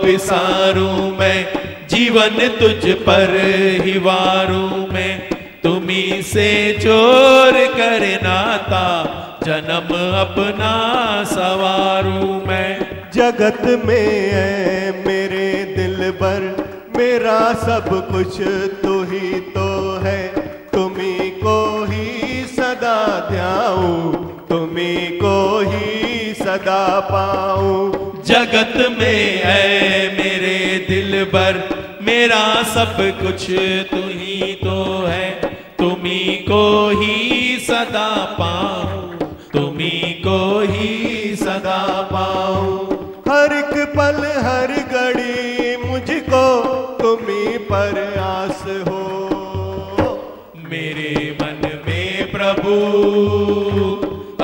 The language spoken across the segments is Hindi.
विसारूं मैं, जीवन तुझ पर ही वारूं मैं। तुम्ही से जोर कर नाता, जन्म अपना सवारूं मैं। जगत में है मेरे दिलबर, मेरा सब कुछ तू ही तो है। तुम्ही को ही सदा ध्याऊं, तुम्ही को ही सदा पाऊं। जगत में है मेरे दिलबर, मेरा सब कुछ तू ही तो है। तुम्ही को ही सदा पाऊं, तुम्ही को ही सदा पाऊं। हर एक पल हर घड़ी मुझको तुम्ही पर आस हो। मेरे मन में प्रभु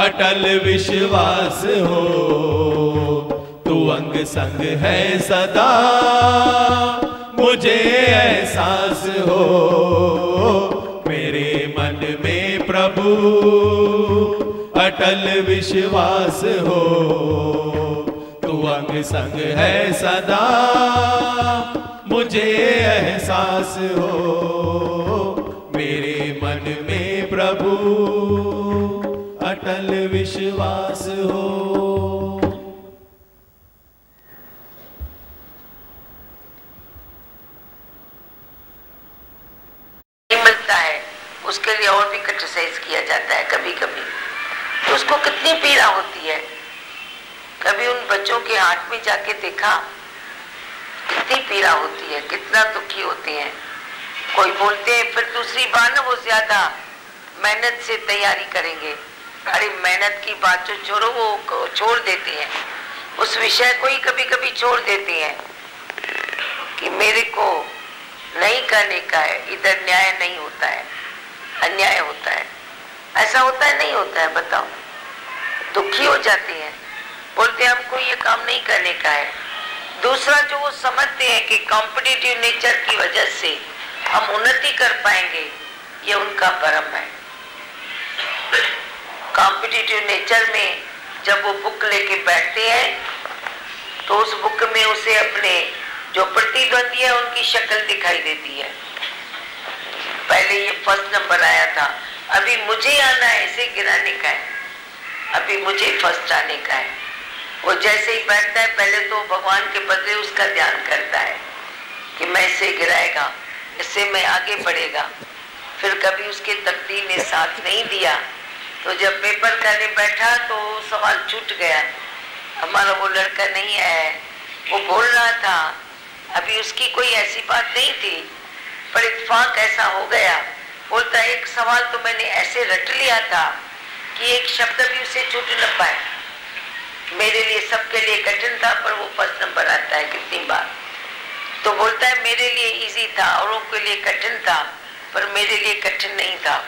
अटल विश्वास हो। तू अंग संग है सदा, मुझे एहसास हो। मेरे मन में प्रभु अटल विश्वास हो। तू अंग संग है सदा, मुझे एहसास हो। मेरे मन में प्रभु अटल विश्वास हो। मिलता है उसके लिए और भी क्रिटिसाइज किया जाता है कभी कभी, तो उसको कितनी पीड़ा होती है। कभी उन बच्चों के हाथ में जाके देखा, कितनी पीड़ा होती है, कितना दुखी होते हैं। कोई बोलते हैं फिर दूसरी बार ना वो ज्यादा मेहनत से तैयारी करेंगे। अरे मेहनत की बात जो छोड़ो, वो छोड़ देते हैं, उस विषय को ही कभी कभी छोड़ देते हैं कि मेरे को नहीं करने का है, इधर न्याय नहीं होता है, अन्याय होता है। ऐसा होता है नहीं होता है बताओ? दुखी हो जाते हैं, बोलते हैं हमको ये काम नहीं करने का है। दूसरा जो वो समझते हैं कि कॉम्पिटिटिव नेचर की वजह से हम उन्नति कर पाएंगे, ये उनका भ्रम है। कॉम्पिटिटिव नेचर में जब वो बुक लेके बैठते हैं तो उस बुक में उसे अपने जो प्रतिद्वंदी है उनकी शक्ल दिखाई देती है। पहले ये फर्स्ट नंबर आया था, अभी मुझे आना है, इसे गिराने का है, अभी मुझे फर्स्ट आने का है। वो जैसे ही बैठता है पहले तो भगवान के बदले उसका ध्यान करता है कि मैं इसे गिराएगा, इससे मैं आगे बढ़ेगा। फिर कभी उसके तकदीर ने साथ नहीं दिया तो जब पेपर करने बैठा तो सवाल छूट गया, हमारा वो लड़का नहीं आया है। वो बोल रहा था, अभी उसकी कोई ऐसी बात नहीं थी, पर इत्तेफाक ऐसा हो गया। बोलता एक सवाल तो मैंने ऐसे रट लिया था कि एक शब्द भी उसे छूट न पाए। मेरे लिए सबके लिए कठिन था, पर वो फर्स्ट नंबर आता है कितनी बार। तो बोलता है मेरे लिए इजी था, औरों के लिए कठिन था, पर मेरे लिए कठिन नहीं था।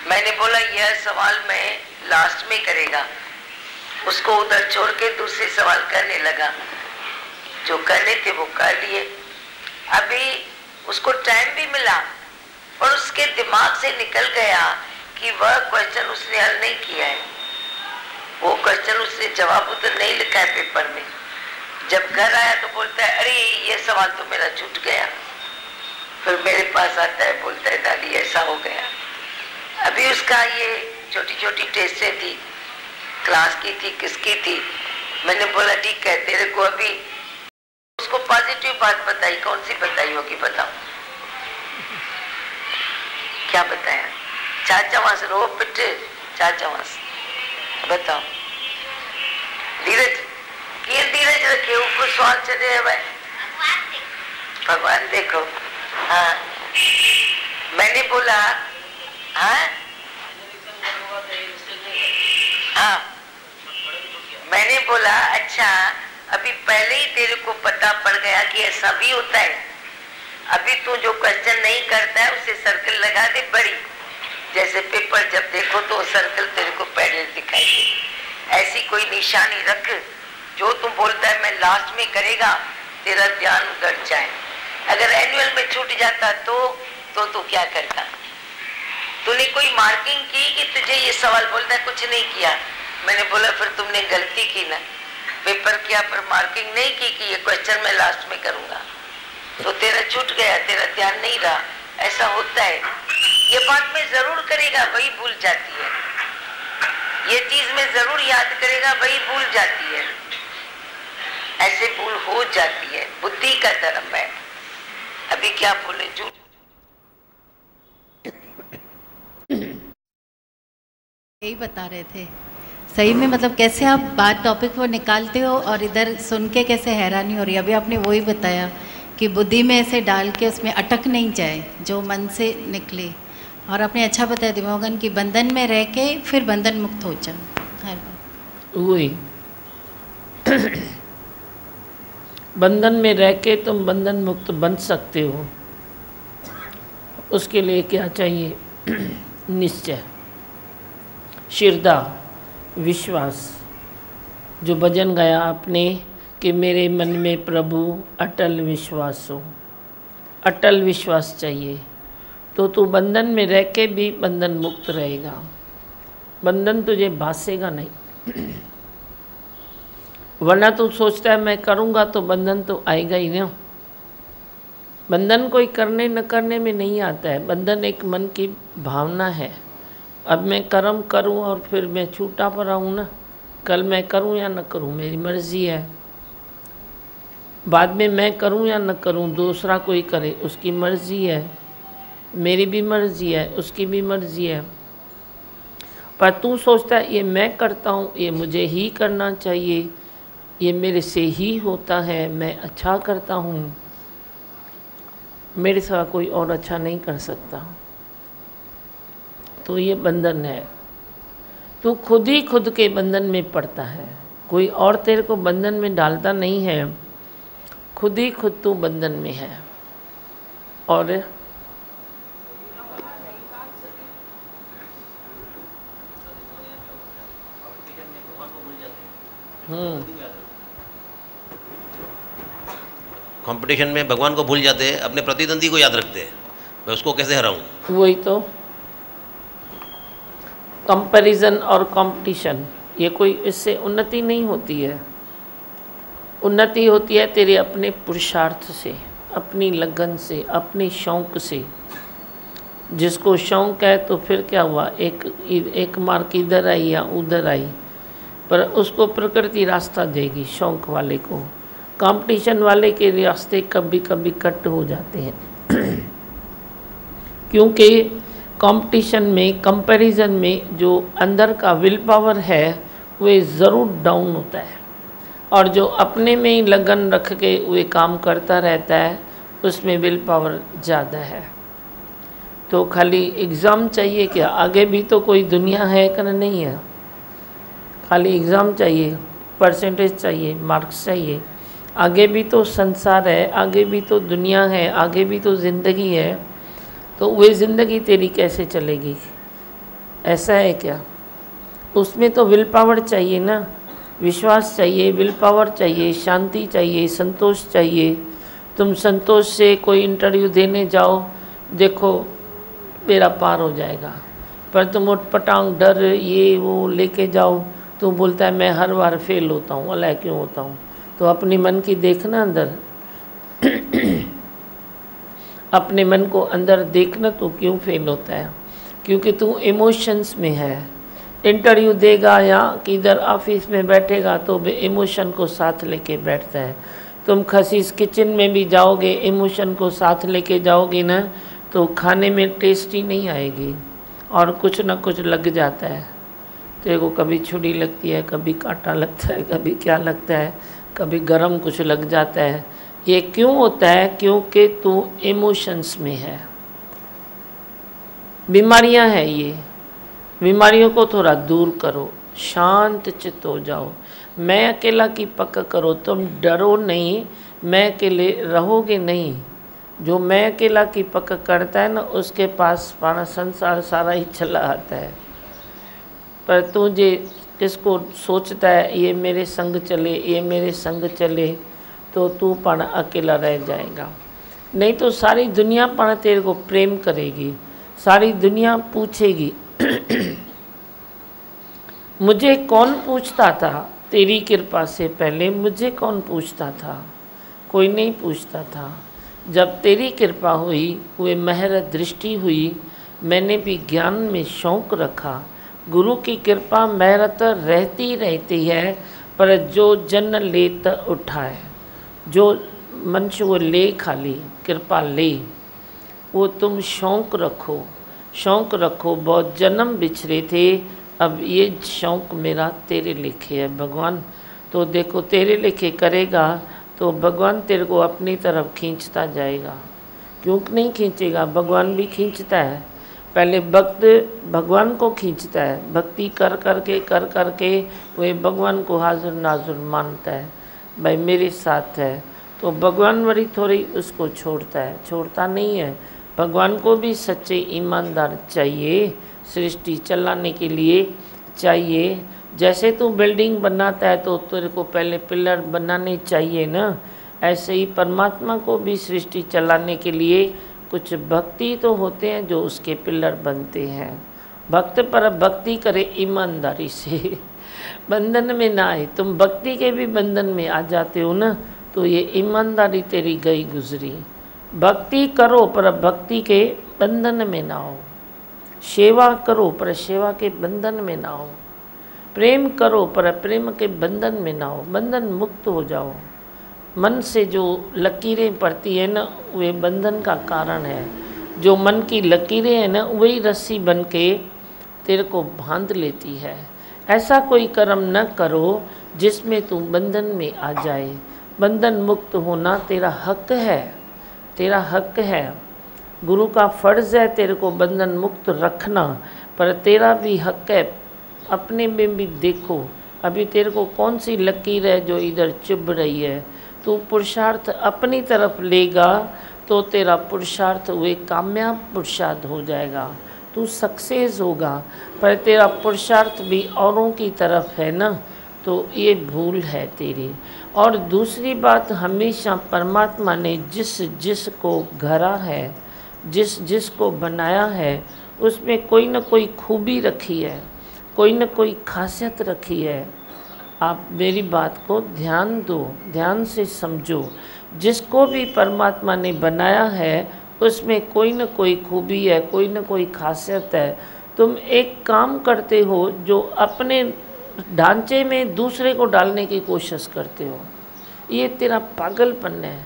मैंने बोला यह सवाल मैं लास्ट में करेगा। उसको उधर छोड़ के दूसरे सवाल करने लगा, जो करने थे वो कर लिए। अभी उसको टाइम भी मिला और उसके दिमाग से निकल गया कि वह क्वेश्चन उसने हल नहीं किया है, वो क्वेश्चन उसने जवाब उधर नहीं लिखा है पेपर में। जब घर आया तो बोलता है अरे ये सवाल तो मेरा छूट गया। फिर मेरे पास आता है, बोलता है दादी ऐसा हो गया। अभी उसका ये छोटी छोटी टेस्टें थी, क्लास की थी, किसकी थी। मैंने बोला ठीक है, तेरे को अभी उसको पॉजिटिव बात बताई, कौन सी बताई होगी बताओ? क्या बताया? चाचावास रो पिट चाचावास बताओ। धीरज ये धीरज रखे, ऊपर सवाल चले है भाई। भगवान देखो। हाँ मैंने बोला हाँ मैंने बोला अच्छा अभी पहले ही तेरे को पता पड़ गया कि ऐसा भी होता है। अभी तू जो क्वेश्चन नहीं करता है उसे सर्कल लगा दे बड़ी, जैसे पेपर जब देखो तो सर्कल तेरे को पहले दिखाई दे। ऐसी कोई निशानी रख जो तुम बोलता है मैं लास्ट में करेगा, तेरा ध्यान उधर जाए। अगर एनुअल में छूट जाता तो तू क्या करता? तूने कोई मार्किंग की कि तुझे ये सवाल बोलता है कुछ नहीं किया। मैंने बोला फिर तुमने गलती की ना, पेपर किया पर मार्किंग नहीं की कि ये क्वेश्चन मैं लास्ट में करूंगा, तो तेरा छूट गया, तेरा ध्यान नहीं रहा। ऐसा होता है। ये बात में जरूर करेगा, वही भूल जाती है। ये चीज में जरूर याद करेगा, वही भूल जाती है। ऐसे भूल हो जाती है, बुद्धि का धर्म है। अभी क्या बोले, झूठ यही बता रहे थे। सही में मतलब कैसे आप बात टॉपिक को निकालते हो और इधर सुन के कैसे हैरानी हो रही है। अभी आपने वही बताया कि बुद्धि में ऐसे डाल के उसमें अटक नहीं जाए, जो मन से निकले। और आपने अच्छा बताया दिमागन कि बंधन में रह के फिर बंधन मुक्त हो जाओ हर बार। वही बंधन में रह के तुम बंधन मुक्त बन सकते हो। उसके लिए क्या चाहिए? निश्चय, श्रद्धा, विश्वास। जो भजन गाया आपने कि मेरे मन में प्रभु अटल विश्वास हो, अटल विश्वास चाहिए। तो तू बंधन में रह के भी बंधन मुक्त रहेगा। बंधन तुझे भासेगा नहीं। वरना तू सोचता है मैं करूँगा तो बंधन तो आएगा ही ना। बंधन कोई करने न करने में नहीं आता है। बंधन एक मन की भावना है। अब मैं कर्म करूं और फिर मैं छूटा पड़ा हूँ ना। कल मैं करूं या न करूं मेरी मर्जी है। बाद में मैं करूं या न करूं दूसरा कोई करे उसकी मर्जी है। मेरी भी मर्जी है, उसकी भी मर्जी है। पर तू सोचता है ये मैं करता हूँ, ये मुझे ही करना चाहिए, ये मेरे से ही होता है, मैं अच्छा करता हूँ, मेरे साथ कोई और अच्छा नहीं कर सकता। तो ये बंधन है। तू खुद ही खुद के बंधन में पड़ता है। कोई और तेरे को बंधन में डालता नहीं है। खुद ही खुद तू बंधन में है। और कंपटीशन में भगवान को भूल जाते हैं, अपने प्रतिद्वंदी को याद रखते हैं, मैं उसको कैसे हराऊं। वही तो कंपैरिजन और कंपटीशन, ये कोई इससे उन्नति नहीं होती है। उन्नति होती है तेरे अपने पुरुषार्थ से, अपनी लगन से, अपने शौक़ से। जिसको शौक़ है तो फिर क्या हुआ, एक मार्क इधर आई या उधर आई, पर उसको प्रकृति रास्ता देगी शौक़ वाले को। कंपटीशन वाले के रास्ते कभी कभी कट हो जाते हैं क्योंकि कंपटीशन में, कंपैरिजन में जो अंदर का विल पावर है वो ज़रूर डाउन होता है। और जो अपने में ही लगन रख के वे काम करता रहता है उसमें विल पावर ज़्यादा है। तो खाली एग्ज़ाम चाहिए क्या? आगे भी तो कोई दुनिया है कि नहीं है। खाली एग्ज़ाम चाहिए, परसेंटेज चाहिए, मार्क्स चाहिए। आगे भी तो संसार है, आगे भी तो दुनिया है, आगे भी तो ज़िंदगी है। तो वही ज़िंदगी तेरी कैसे चलेगी? ऐसा है क्या? उसमें तो विल पावर चाहिए ना, विश्वास चाहिए, विल पावर चाहिए, शांति चाहिए, संतोष चाहिए। तुम संतोष से कोई इंटरव्यू देने जाओ, देखो मेरा पार हो जाएगा। पर तुम उठपटांग डर ये वो लेके जाओ तो बोलता है मैं हर बार फेल होता हूँ, अल्लाह क्यों होता हूँ। तो अपनी मन की देखना अंदर अपने मन को अंदर देखना तो क्यों फेल होता है, क्योंकि तू इमोशंस में है। इंटरव्यू देगा या किधर ऑफिस में बैठेगा तो भी इमोशन को साथ लेके बैठता है। तुम खसीस किचन में भी जाओगे, इमोशन को साथ लेके जाओगे ना, तो खाने में टेस्टी नहीं आएगी और कुछ ना कुछ लग जाता है। तेरे को कभी छुरी लगती है, कभी कांटा लगता है, कभी क्या लगता है, कभी गरम कुछ लग जाता है। ये क्यों होता है? क्योंकि तू इमोशंस में है। बीमारियां हैं ये। बीमारियों को थोड़ा दूर करो, शांत चित्त हो जाओ। मैं अकेला की पक्का करो, तुम डरो नहीं, मैं अकेले रहोगे नहीं। जो मैं अकेला की पक्का करता है ना, उसके पास पाना संसार सारा ही चला आता है। पर तू जे किसको सोचता है ये मेरे संग चले, ये मेरे संग चले, तो तू पण अकेला रह जाएगा। नहीं तो सारी दुनिया पण तेरे को प्रेम करेगी, सारी दुनिया पूछेगी मुझे कौन पूछता था, तेरी कृपा से पहले मुझे कौन पूछता था, कोई नहीं पूछता था। जब तेरी कृपा हुई, वे महर दृष्टि हुई, मैंने भी ज्ञान में शौक रखा। गुरु की कृपा मेहरत रहती रहती है, पर जो जन लेत उठाए, जो मनुष्य वो ले खाली कृपा ले, वो तुम शौक रखो, शौक रखो। बहुत जन्म बिछड़े थे, अब ये शौक मेरा तेरे लिखे है भगवान। तो देखो तेरे लिखे करेगा तो भगवान तेरे को अपनी तरफ खींचता जाएगा। क्यों नहीं खींचेगा, भगवान भी खींचता है। पहले भक्त भगवान को खींचता है, भक्ति कर करके वह भगवान को हाजिर नाजुर मानता है, भाई मेरे साथ है। तो भगवान बड़ी थोड़ी उसको छोड़ता है, छोड़ता नहीं है। भगवान को भी सच्चे ईमानदार चाहिए, सृष्टि चलाने के लिए चाहिए। जैसे तू बिल्डिंग बनाता है तो तेरे को पहले पिलर बनाने चाहिए ना, ऐसे ही परमात्मा को भी सृष्टि चलाने के लिए कुछ भक्ति तो होते हैं जो उसके पिलर बनते हैं। भक्त पर भक्ति करे ईमानदारी से, बंधन में ना आए। तुम भक्ति के भी बंधन में आ जाते हो ना, तो ये ईमानदारी तेरी गई गुजरी। भक्ति करो पर भक्ति के बंधन में ना हो, सेवा करो पर सेवा के बंधन में ना हो, प्रेम करो पर प्रेम के बंधन में ना हो, बंधन मुक्त हो जाओ। मन से जो लकीरें पड़ती है ना, वे बंधन का कारण है। जो मन की लकीरें हैं ना, वही रस्सी बन के तेरे को बांध लेती है। ऐसा कोई कर्म न करो जिसमें तू बंधन में आ जाए। बंधन मुक्त होना तेरा हक है, तेरा हक है। गुरु का फर्ज है तेरे को बंधन मुक्त रखना, पर तेरा भी हक है। अपने में भी देखो, अभी तेरे को कौन सी लकीर है जो इधर चुभ रही है। तू पुरुषार्थ अपनी तरफ लेगा तो तेरा पुरुषार्थ वे कामयाब पुरुषार्थ हो जाएगा, तू सक्सेस होगा। पर तेरा पुरुषार्थ भी औरों की तरफ है ना, तो ये भूल है तेरी। और दूसरी बात, हमेशा परमात्मा ने जिस जिस को घरा है, जिस जिस को बनाया है, उसमें कोई न कोई खूबी रखी है, कोई न कोई खासियत रखी है। आप मेरी बात को ध्यान दो, ध्यान से समझो। जिसको भी परमात्मा ने बनाया है उसमें कोई न कोई खूबी है, कोई न कोई खासियत है। तुम एक काम करते हो जो अपने ढांचे में दूसरे को डालने की कोशिश करते हो, ये तेरा पागलपन है,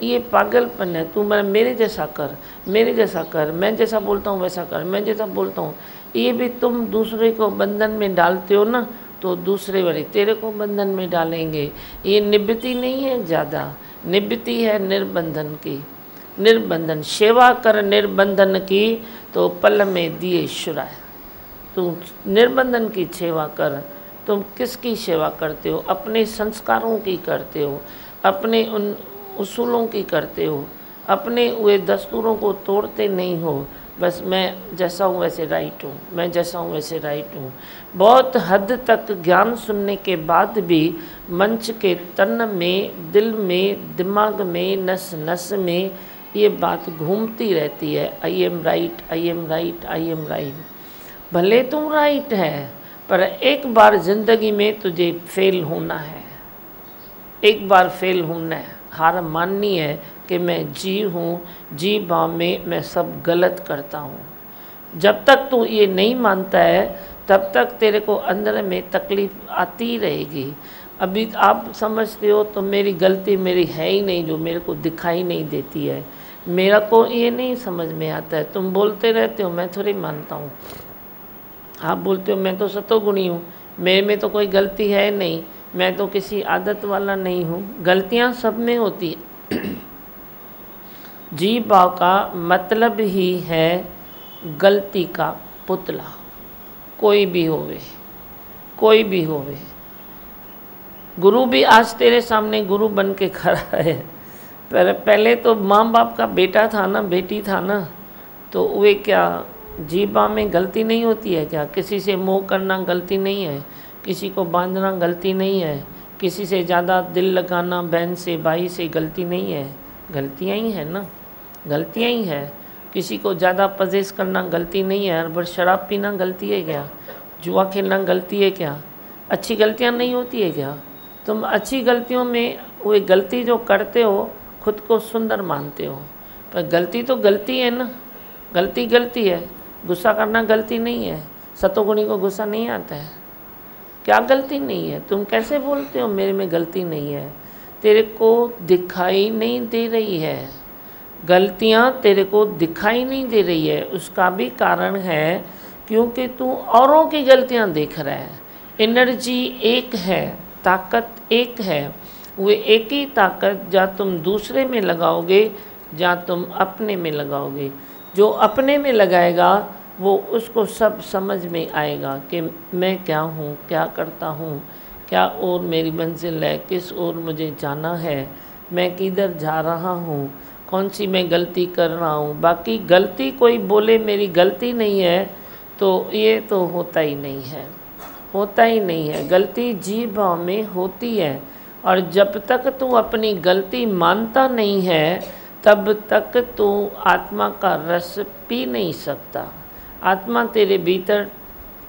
ये पागलपन है। तू मेरे जैसा कर, मेरे जैसा कर, मैं जैसा बोलता हूँ वैसा कर, मैं जैसा बोलता हूँ। ये भी तुम दूसरे को बंधन में डालते हो ना, तो दूसरे वाले तेरे को बंधन में डालेंगे। ये निवृत्ति नहीं है ज़्यादा, निवृत्ति है निर्बंधन की। निर्बंधन सेवा कर निर्बंधन की, तो पल में दिए शुराय। तू निर्बंधन की सेवा कर। तुम किसकी सेवा करते हो? अपने संस्कारों की करते हो, अपने उन उसूलों की करते हो, अपने वे दस्तूरों को तोड़ते नहीं हो। बस मैं जैसा हूँ वैसे राइट हूँ, मैं जैसा हूँ वैसे राइट हूँ। बहुत हद तक ज्ञान सुनने के बाद भी मंच के तन में, दिल में, दिमाग में, नस नस में ये बात घूमती रहती है, I am right, I am right, I am right. भले तुम राइट है, पर एक बार ज़िंदगी में तुझे फेल होना है, एक बार फेल होना है। हार माननी है कि मैं जी हूँ, जी बा में मैं सब गलत करता हूँ। जब तक तू ये नहीं मानता है तब तक तेरे को अंदर में तकलीफ़ आती रहेगी। अभी आप समझते हो तो मेरी गलती मेरी है ही नहीं, जो मेरे को दिखाई नहीं देती है, मेरा को ये नहीं समझ में आता है। तुम बोलते रहते हो, मैं थोड़ी मानता हूँ। आप बोलते हो मैं तो सतोगुणी हूँ, मेरे में तो कोई गलती है नहीं, मैं तो किसी आदत वाला नहीं हूँ। गलतियाँ सब में होती है। जी भाव का मतलब ही है गलती का पुतला, कोई भी होवे, कोई भी होवे। गुरु भी आज तेरे सामने गुरु बन के खड़ा है, पर पहले तो माँ बाप का बेटा था ना, बेटी था ना, तो वे क्या जीवा में गलती नहीं होती है क्या? किसी से मोह करना गलती नहीं है, किसी को बांधना गलती नहीं है, किसी से ज़्यादा दिल लगाना बहन से भाई से गलती नहीं है। गलतियाँ ही है ना, गलतियाँ ही है। किसी को ज़्यादा पजेस करना गलती नहीं है, हर बार शराब पीना गलती है क्या? जुआ खेलना गलती है क्या? अच्छी गलतियाँ नहीं होती है क्या? तुम अच्छी गलतियों में वो गलती जो करते हो खुद को सुंदर मानते हो, पर गलती तो गलती है ना, गलती गलती है। गुस्सा करना गलती नहीं है, सतोगुणी को गुस्सा नहीं आता है। क्या गलती नहीं है? तुम कैसे बोलते हो मेरे में गलती नहीं है? तेरे को दिखाई नहीं दे रही है, गलतियाँ तेरे को दिखाई नहीं दे रही है। उसका भी कारण है क्योंकि तू औरों की गलतियाँ देख रहा है। एनर्जी एक है, ताकत एक है, वो एक ही ताकत जा तुम दूसरे में लगाओगे या तुम अपने में लगाओगे। जो अपने में लगाएगा वो उसको सब समझ में आएगा कि मैं क्या हूँ, क्या करता हूँ, क्या और मेरी मंजिल है, किस ओर मुझे जाना है, मैं किधर जा रहा हूँ, कौन सी मैं गलती कर रहा हूँ। बाकी गलती कोई बोले मेरी गलती नहीं है तो ये तो होता ही नहीं है, होता ही नहीं है। गलती जी भाव में होती है, और जब तक तू अपनी गलती मानता नहीं है तब तक तू आत्मा का रस पी नहीं सकता। आत्मा तेरे भीतर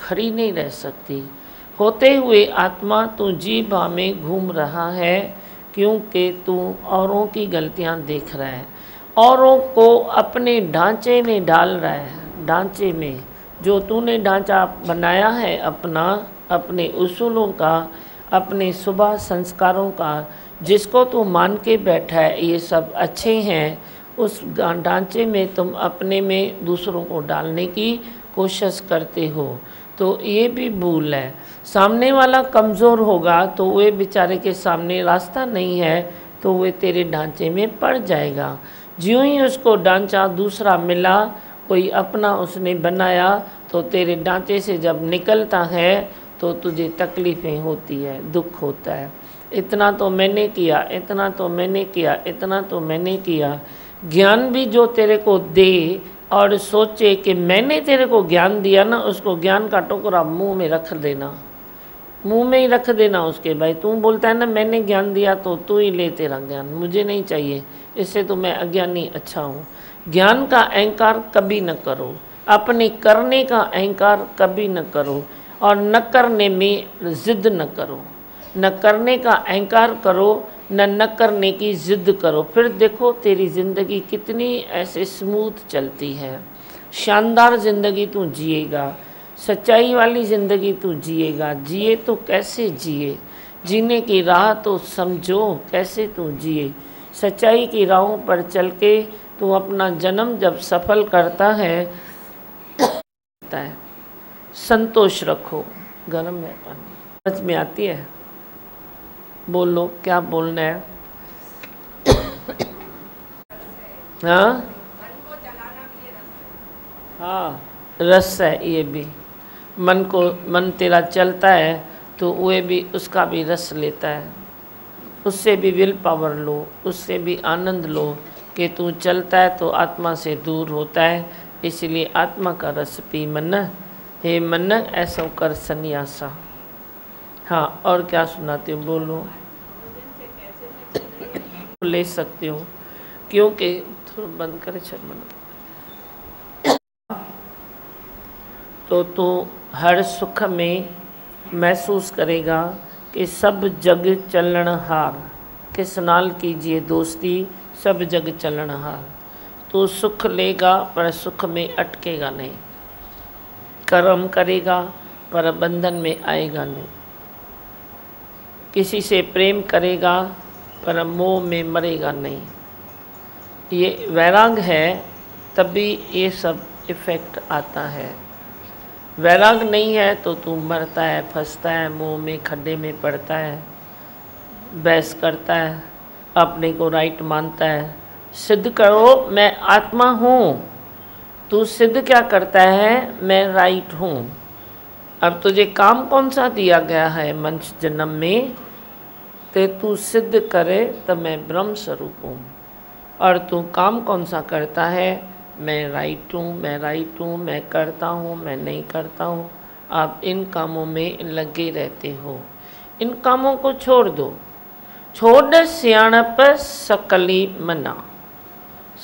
खड़ी नहीं रह सकती। होते हुए आत्मा तू जी भाव में घूम रहा है क्योंकि तू औरों की गलतियां देख रहा है, औरों को अपने ढांचे में डाल रहा है। ढांचे में जो तूने ढांचा बनाया है अपना, अपने उसूलों का, अपने सुबह संस्कारों का, जिसको तू मान के बैठा है ये सब अच्छे हैं, उस ढांचे में तुम अपने में दूसरों को डालने की कोशिश करते हो, तो ये भी भूल है। सामने वाला कमज़ोर होगा तो वे बेचारे के सामने रास्ता नहीं है तो वे तेरे ढांचे में पड़ जाएगा। ज्यों ही उसको ढांचा दूसरा मिला, कोई अपना उसने बनाया, तो तेरे ढांचे से जब निकलता है तो तुझे तकलीफ़ें होती है, दुख होता है। इतना तो मैंने किया, इतना तो मैंने किया, इतना तो मैंने किया। ज्ञान भी जो तेरे को दे और सोचे कि मैंने तेरे को ज्ञान दिया ना, उसको ज्ञान का टुकड़ा मुंह में रख देना, मुंह में ही रख देना उसके। भाई तू बोलता है ना मैंने ज्ञान दिया तो तू ही ले तेरा ज्ञान, मुझे नहीं चाहिए, इससे तो मैं अज्ञानी अच्छा हूँ। ज्ञान का अहंकार कभी न करो, अपने करने का अहंकार कभी न करो, और न करने में ज़िद न करो। न करने का अहंकार करो, न करने की ज़िद करो। फिर देखो तेरी ज़िंदगी कितनी ऐसे स्मूथ चलती है, शानदार ज़िंदगी तू जिएगा, सच्चाई वाली ज़िंदगी तू जिएगा। जिए तो कैसे जिए, जीने की राह तो समझो कैसे तू जिए। सच्चाई की राहों पर चल के तू अपना जन्म जब सफल करता है, संतोष रखो। गर्म है पानी, समझ में आती है? बोलो क्या बोलना है? हाँ हाँ, रस है ये भी। मन तेरा चलता है तो वह भी उसका भी रस लेता है, उससे भी विल पावर लो, उससे भी आनंद लो कि तू चलता है तो आत्मा से दूर होता है। इसलिए आत्मा का रस पी मन, हे मन ऐसा कर सन्यासा। हाँ, और क्या सुनाते हो? बोलो। ले सकते हो क्योंकि थोड़ा बंद करे शर्मा, तो तू हर सुख में महसूस करेगा कि सब जग चलनहार। किस नाल कीजिए दोस्ती, सब जग चलनहार। तो सुख लेगा पर सुख में अटकेगा नहीं, कर्म करेगा पर बंधन में आएगा नहीं। किसी से प्रेम करेगा पर मोह में मरेगा नहीं। ये वैराग है तभी ये सब इफ़ेक्ट आता है। वैराग नहीं है तो तू मरता है, फंसता है, मोह में खड्डे में पड़ता है, बहस करता है, अपने को राइट मानता है। सिद्ध करो मैं आत्मा हूँ। तू सिद्ध क्या करता है? मैं राइट हूँ। अब तुझे काम कौन सा दिया गया है मनुष्य जन्म में? ते तू सिद्ध करे तो मैं ब्रह्म स्वरूप हूँ। और तू काम कौन सा करता है? मैं राइट हूँ, मैं राइट हूँ, मैं करता हूँ, मैं नहीं करता हूँ। आप इन कामों में लगे रहते हो। इन कामों को छोड़ दो। छोड़ सियाणप सकली मना।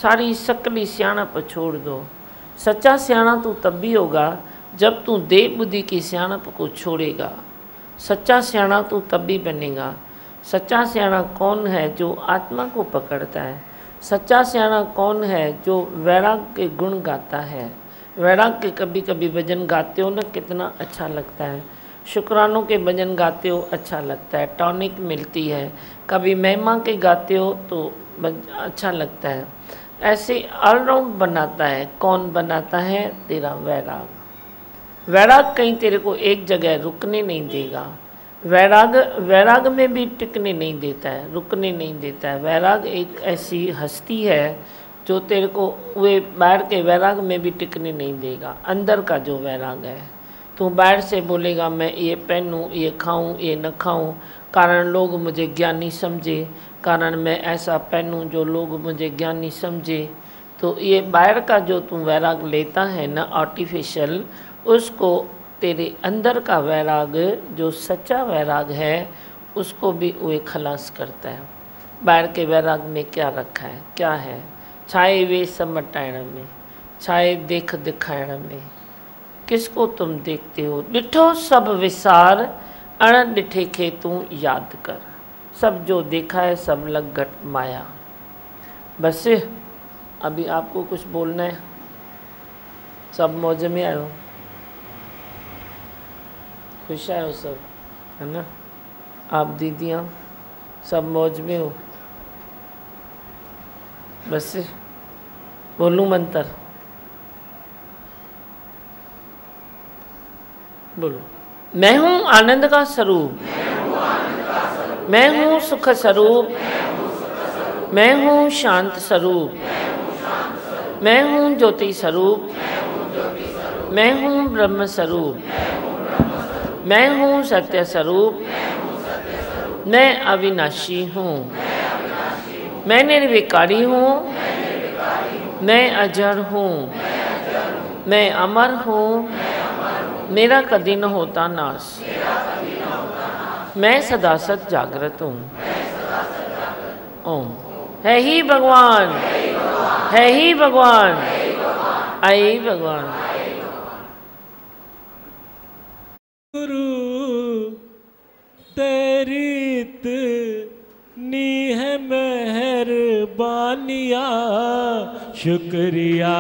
सारी सकली सियाणप छोड़ दो। सच्चा सियाणा तू तब भी होगा जब तू देह बुद्धि की सियाणप को छोड़ेगा। सच्चा सियाणा तू तभी बनेगा। सच्चा सियाणा कौन है? जो आत्मा को पकड़ता है। सच्चा सियाणा कौन है? जो वैराग के गुण गाता है। वैराग के कभी कभी भजन गाते हो ना, कितना अच्छा लगता है। शुक्रानों के भजन गाते हो, अच्छा लगता है, टॉनिक मिलती है। कभी महिमा के गाते हो तो अच्छा लगता है। ऐसे ऑलराउंड बनाता है। कौन बनाता है? तेरा वैराग। वैराग कहीं तेरे को एक जगह रुकने नहीं देगा। वैराग में भी टिकने नहीं देता है, रुकने नहीं देता है। वैराग एक ऐसी हस्ती है जो तेरे को वे बाहर के वैराग में भी टिकने नहीं देगा। अंदर का जो वैराग है, तू बाहर से बोलेगा मैं ये पहनूं, ये खाऊं, ये न खाऊं, कारण लोग मुझे ज्ञानी समझे, कारण मैं ऐसा पहनूं जो लोग मुझे ज्ञानी समझे। तो ये बाहर का जो तू वैराग लेता है ना, आर्टिफिशियल, उसको तेरे अंदर का वैराग जो सच्चा वैराग है उसको भी वे खलास करता है। बाहर के वैराग में क्या रखा है, क्या है? छाए वे समटाइण में, छाए देख दिखाइण में। किसको तुम देखते हो? डिठो सब विसार, अण डिठे खे तू याद कर। सब जो देखा है सब लग घट माया। बस अभी आपको कुछ बोलना है? सब मौज में आयो, खुश आयो सब, है ना? आप दीदियाँ सब मौज में हो? बस बोलूँ मंत्र? बोलो। मैं हूँ आनंद का स्वरूप, मैं हूँ सुख स्वरूप, मैं हूँ शांत स्वरूप, मैं हूँ ज्योति स्वरूप, मैं हूँ ब्रह्म स्वरूप, मैं हूँ सत्य स्वरूप, मैं अविनाशी हूँ, मैं निर्विकारी हूँ, मैं अजर हूँ, मैं अमर हूँ, मेरा कभी न होता नाश, मैं सदा सत जागृत हूँ। ओम। है ही भगवान, है ही भगवान, आई भगवान। गुरु तेरी इतनी है मेहरबानिया, शुक्रिया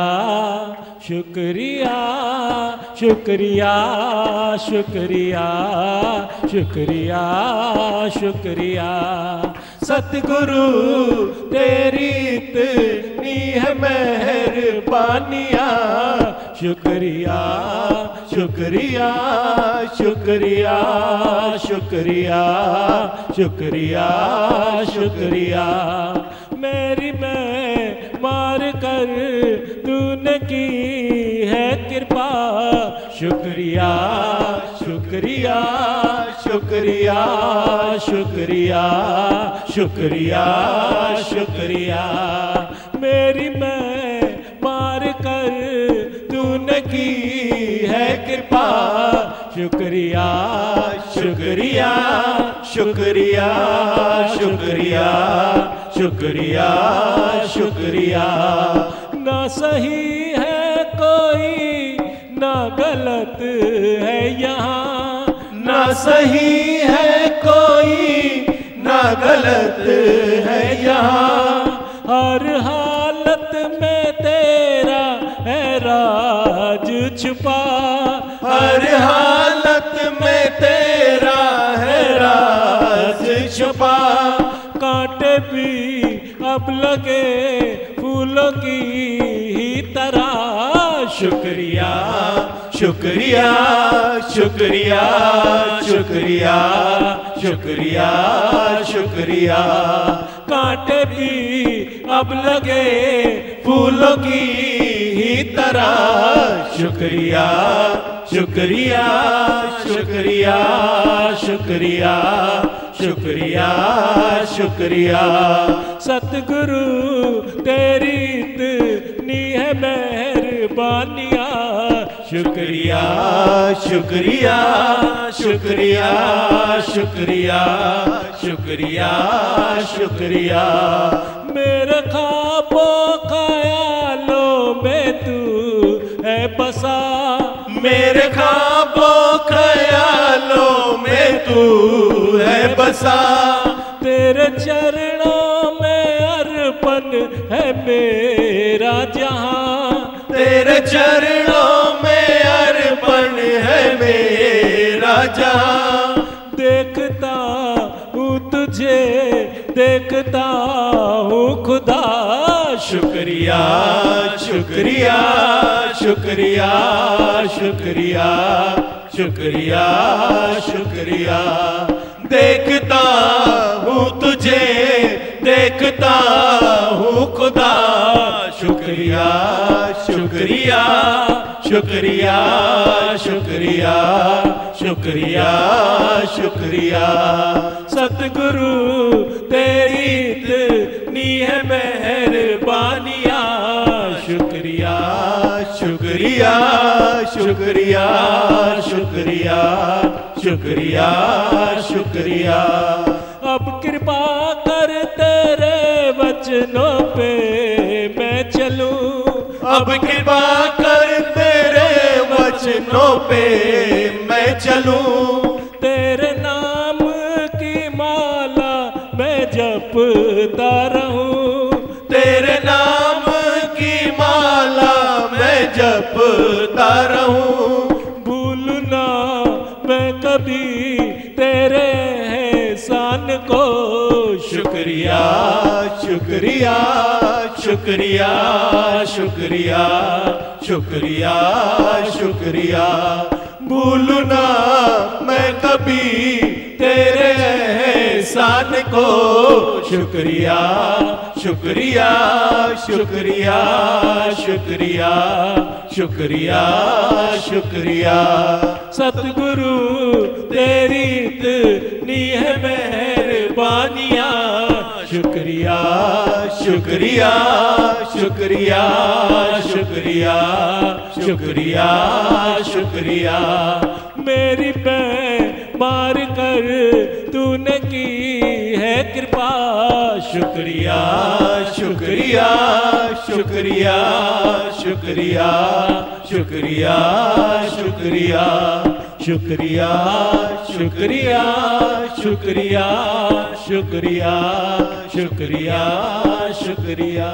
शुक्रिया शुक्रिया शुक्रिया शुक्रिया शुक्रिया। सतगुरु तेरी इतनी है मेहरबानिया, शुक्रिया शुक्रिया शुक्रिया शुक्रिया शुक्रिया शुक्रिया। मेरी मैं मार कर तूने की है कृपा, शुक्रिया शुक्रिया शुक्रिया शुक्रिया शुक्रिया शुक्रिया। मेरी मैं मार कर तूने की है कृपा, शुक्रिया शुक्रिया शुक्रिया शुक्रिया शुक्रिया शुक्रिया। ना सही है कोई ना गलत है यहाँ, ना सही है कोई ना गलत है यहाँ। हर हालत में तेरा है राज छुपा, हर हालत में तेरा है राज छुपा। कांटे भी अब लगे फूलों की ही तरह, शुक्रिया शुक्रिया शुक्रिया शुक्रिया शुक्रिया शुक्रिया। कांटे भी अब लगे फूलों की ही तरह, शुक्रिया शुक्रिया शुक्रिया शुक्रिया शुक्रिया शुक्रिया। सतगुरु तेरी इतनी है मेहरबानिया, शुक्रिया शुक्रिया शुक्रिया शुक्रिया शुक्रिया शुक्रिया। मेरे ख्वाबों ख्यालों में तू है बसा, मेरे ख्वाबों ख्यालों में तू तू है बसा, तेरे चरणों में अर्पण है मेरा जहां, तेरे चरणों में अर्पण है मेरा जहां। देखता हूँ तुझे, देखता हूँ खुदा, शुक्रिया शुक्रिया शुक्रिया शुक्रिया शुक्रिया शुक्रिया। देखता हूँ तुझे, देखता हूँ खुदा, शुक्रिया शुक्रिया शुक्रिया शुक्रिया शुक्रिया शुक्रिया। सतगुरु तेरी इतनी है मेहरबानियाँ, शुक्रिया शुक्रिया शुक्रिया शुक्रिया शुक्रिया शुक्रिया। अब कृपा कर तेरे वचनों पे मैं चलूं, अब कृपा कर तेरे वचनों पे मैं चलूं, तेरे नाम की माला मैं जपता रहूं, तेरे नाम की माला मैं जपता रहूं। भूल ना मैं कभी तेरे एहसान को, शुक्रिया शुक्रिया शुक्रिया शुक्रिया शुक्रिया शुक्रिया। भूलू ना मैं कभी तेरे एहसान को, शुक्रिया शुक्रिया शुक्रिया शुक्रिया शुक्रिया शुक्रिया। सतगुरु तेरी इतनी है मेहरबानियाँ, शुक्रिया शुक्रिया शुक्रिया शुक्रिया शुक्रिया शुक्रिया। मेरी मार कर तूने की है कृपा, शुक्रिया शुक्रिया शुक्रिया शुक्रिया शुक्रिया शुक्रिया शुक्रिया शुक्रिया शुक्रिया शुक्रिया शुक्रिया शुक्रिया।